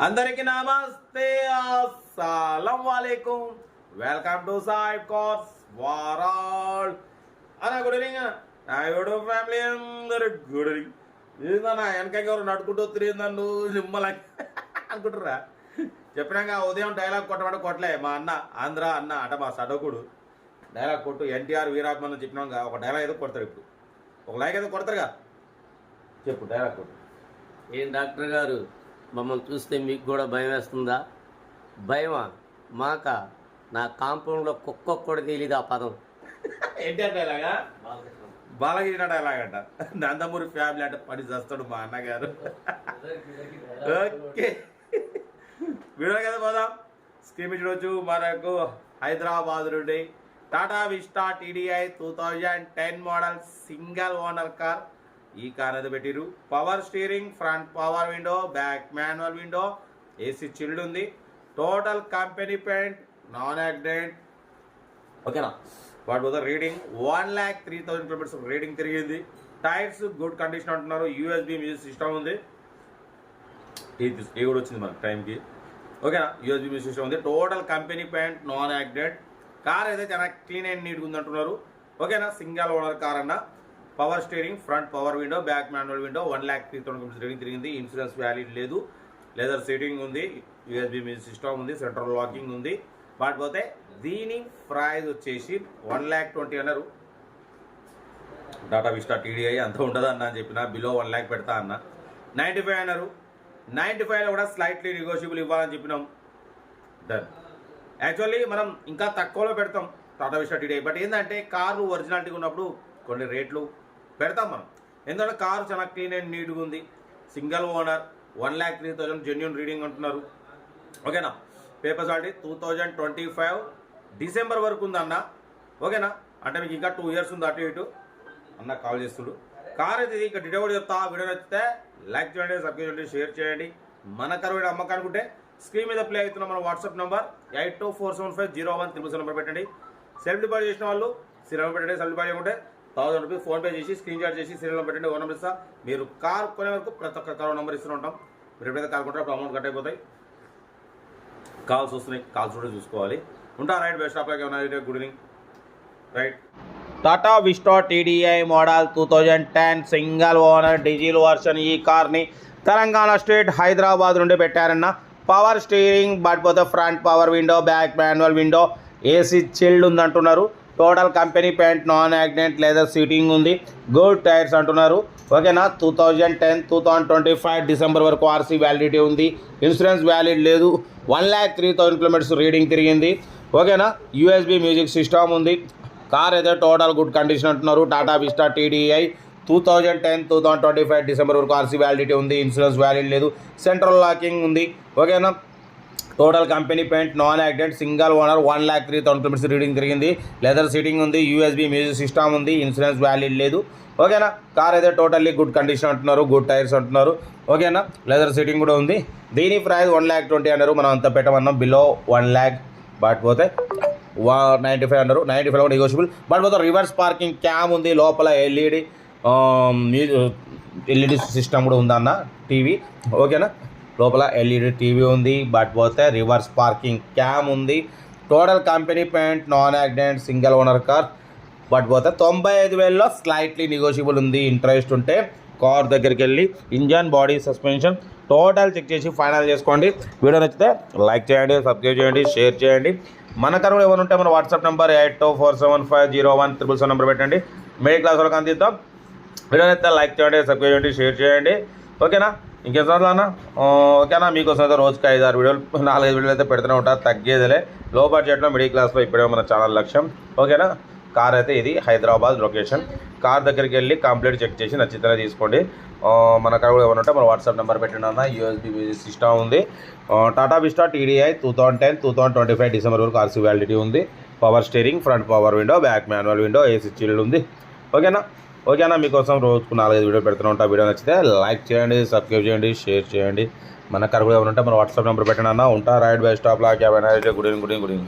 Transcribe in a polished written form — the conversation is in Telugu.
అందరికి నమస్తే, అస్సలం వాలేకుం. Welcome to Saib cars world. అన్న గుడ్ ఈవినింగ్ నా యూట్యూబ్ ఫ్యామిలీ అందరు గుడ్ ఈవినింగ్. ఏందన్నా వెనకకి ఎవరు నడుకుంటూ తిరిగి నన్ను నిమ్మలా అనుకుంటురా. చెప్పినాక ఉదయం డైలాగ్ కొట్టమంటే కొట్టలే. మా అన్న ఆంధ్ర అన్న అట మా సడకుడు డైలాగ్ కొట్టు ఎన్టీఆర్ వీరాత్మని చెప్పినాక ఒక డైలాగ్ ఏదో కొడతారు. ఇప్పుడు ఒక లైక్ ఏదో కొడతారుగా, చెప్పు డైలాగ్ కొట్టు. ఏం డాక్టర్ గారు, మమ్మల్ని చూస్తే మీకు కూడా భయం వేస్తుందా? భయమా? మాక నా కాంపౌండ్లో కుక్క కూడా తెలియదు ఆ పదం. ఎన్టీఆర్ డైలాగా, బాలగిరి డైలాగ్ అంట. నందమూరి ఫ్యామిలీ అంటే పని చేస్తాడు మా అన్నగారు. ఓకే, వీడియో కదా పోదాం. స్క్రీన్ మీద చూడొచ్చు. మనకు హైదరాబాద్ నుండి Tata Vista TDI 2010 model single owner car. ఈ కార్ అయితే పెట్టిరు. Power steering, front power window, back manual window, AC chilled ఉంది. Total company paint, non accident. ఓకేనా? What was the reading? 1,03,000 kilometres reading తిరిగింది. టైర్స్ గుడ్ కండిషన్ అంటున్నారు. USB మ్యూజిక్ సిస్టమ్ ఉంది. ఇది కూడా వచ్చింది మనకు టైంకి. ఓకేనా? USB మ్యూజిక్ సిస్టమ్ ఉంది. Total company paint, non accident. Car అయితే చాలా క్లీన్ అండ్ నీట్గా ఉంది అంటున్నారు. ఓకేనా? సింగిల్ ఓనర్ కార్ అన్న. Power steering, front power window, back manual window, 1,03,000 kilometres reading తిరిగింది. ఇన్సూరెన్స్ వ్యాలిడ్ లేదు. లెదర్ సీటింగ్ ఉంది. USB మ్యూజిక్ సిస్టమ్ ఉంది. సెంట్రల్ లాకింగ్ ఉంది. వాటిపోతే దీని ప్రైస్ వచ్చేసి 1,20,000 అన్నారు. టాటా విస్టా TDI అంత ఉండదు అన్న అని చెప్పిన. బిలో 1,00,000 పెడతా అన్న. 95 అన్నారు. 95లో కూడా స్లైట్లీ నెగోషియబుల్ ఇవ్వాలని చెప్పినాం. డన్. యాక్చువల్లీ మనం ఇంకా తక్కువలో పెడతాం టాటా విస్టా TDI. బట్ ఏంటంటే కారు ఒరిజినాలిటీగా ఉన్నప్పుడు కొన్ని రేట్లు పెడతాం మనం. ఎందుకంటే కారు చాలా క్లీన్ అండ్ నీట్గా ఉంది. సింగిల్ ఓనర్, 1,03,000 జెన్యున్ రీడింగ్ అంటున్నారు. ఓకేనా? పేపర్స్ ఆల్రెడీ 2025 డిసెంబర్ వరకు ఉంది అన్న. ఓకేనా? అంటే మీకు ఇంకా 2 ఇయర్స్ ఉంది అటు ఇటు అన్న కాల్ చేస్తుడు. కార్ అయితే ఇంకా డీటెయిల్ కూడా చెప్తా. వీడియో నచ్చితే లైక్ చేయండి, సబ్స్క్రైబ్ చేయండి, షేర్ చేయండి. మన కారు వీడియో అమ్మకానుకుంటే స్క్రీన్ మీద ప్లే అవుతున్న మన వాట్సాప్ నెంబర్ 8247501377 నెంబర్ పెట్టండి. సెల్ఫ్ డిపాజిట్ చేసిన వాళ్ళు సీరియల్ పెట్టండి. సెల్ఫ్ డిపాజిట్ చేయకుంటే 1,000 రూపీస్ ఫోన్పే చేసి స్క్రీన్ షాట్ చేసి సీరియల్ పెట్టండి. ఓ నెంబర్ ఇస్తా. మీరు కార్ కొనే వరకు ప్రతి ఒక్క కార్ నెంబర్ ఇస్తూ ఉంటాం. మీరు ఎప్పుడైతే కార్ కొంటారో అప్పుడు అమౌంట్ కట్ అయిపోతాయి. కాల్స్ వస్తున్నాయి, కాల్స్ కూడా చూసుకోవాలి. ఉంటా right. Best of luck. Good evening. Right. Tata Vista TDI model 2010 single owner diesel version. ఈ కార్ని తెలంగాణ స్టేట్ హైదరాబాద్ నుండి పెట్టారన్న. Power steering, but front power window, back manual window, AC chilled ఉంది అంటున్నారు. Total company paint, non accident, leather seating ఉంది. గుడ్ టైర్స్ అంటున్నారు. ఓకేనా? 2010 2025 డిసెంబర్ వరకు RC వ్యాలిడిటీ ఉంది. ఇన్సూరెన్స్ వ్యాలిడ్ లేదు. 1,03,000 కిలోమీటర్స్ రీడింగ్ తిరిగింది. ఓకేనా? USB మ్యూజిక్ సిస్టమ్ ఉంది. కార్ అయితే టోటల్ గుడ్ కండిషన్ అంటున్నారు. టాటా విస్టా TDI 2010 2025 డిసెంబర్ వరకు RC వ్యాలిడిటీ ఉంది. ఇన్సూరెన్స్ వ్యాలిడ్ లేదు. సెంట్రల్ లాకింగ్ ఉంది. ఓకేనా? Total company paint, non accident, single owner, 1,03,000 kilometres reading తిరిగింది. లెదర్ సీటింగ్ ఉంది. USB మ్యూజిక్ సిస్టమ్ ఉంది. ఇన్సూరెన్స్ వ్యాలిడ్ లేదు. ఓకేనా? కార్ అయితే టోటల్లీ గుడ్ కండిషన్ అంటున్నారు. గుడ్ టైర్స్ అంటున్నారు. ఓకేనా? లెదర్ సీటింగ్ కూడా ఉంది. దీని ప్రైస్ 1,20,000 అన్నారు. మనం అంత పెట్టమన్నాం. బిలో 1,00,000 బట్ పోతే 95 అన్నారు. 95 కూడా నెగోషియబుల్. బట్ పోతే రివర్స్ పార్కింగ్ క్యామ్ ఉంది. లోపల LED సిస్టమ్ కూడా ఉందన్న. టీవీ. ఓకేనా? లోపల LED టీవీ ఉంది. బట్ పోతే రివర్స్ పార్కింగ్ క్యామ్ ఉంది. Total company paint, non accident, single owner car. But పోతే 95,000లో స్లైట్లీ నెగోషియబుల్ ఉంది. ఇంట్రెస్ట్ ఉంటే కార్ దగ్గరికి వెళ్ళి engine, body, suspension total check చేసి ఫైనల్ చేసుకోండి. వీడియో నచ్చితే లైక్ చేయండి, సబ్స్క్రైబ్ చేయండి, షేర్ చేయండి. మన కరువు ఏమైనా ఉంటే మన వాట్సాప్ నెంబర్ 8247501377 నెంబర్ పెట్టండి. మిడిల్ క్లాస్ వాళ్ళకి అందిద్దాం. వీడియో నచ్చితే లైక్ చేయండి, సబ్స్క్రైబ్ చేయండి, షేర్ చేయండి. ఓకేనా? ఇంకేం సార్లు అన్న. ఓకేనా? మీకోసం అయితే రోజుకి 5-6 వీడియోలు, 4-5 వీడియోలు అయితే పెడుతూనే ఉంటారు. తగ్గేదిలే. లో బడ్జెట్లో మిడిల్ క్లాస్లో ఇప్పుడే మన ఛానల్ లక్ష్యం. ఓకేనా? కార్ అయితే ఇది హైదరాబాద్ లొకేషన్. కార్ దగ్గరికి వెళ్ళి కంప్లీట్ చెక్ చేసి నచ్చితేనే తీసుకోండి. మన కార్ కూడా ఏమైనా ఉంటే మన వాట్సాప్ నెంబర్ పెట్టండి అన్న. USB మ్యూజిక్ సిస్టమ్ ఉంది. టాటా విస్టా TDI 2010 2025 డిసెంబర్ వరకు RC వ్యాలిడిటీ ఉంది. Power steering, front power window, back manual window, AC chilled ఉంది. ఓకేనా? ఓకేనా? మీకోసం రోజుకు 4-5 వీడియో పెడుతూనే ఉంటా. వీడియో నచ్చితే లైక్ చేయండి, సబ్స్క్రైబ్ చేయండి, షేర్ చేయండి. మన కార్ కూడా ఏమైనా ఉంటే మన వాట్సాప్ నెంబర్ పెట్టండి అన్న. ఉంటా right. Best of luck. Good evening.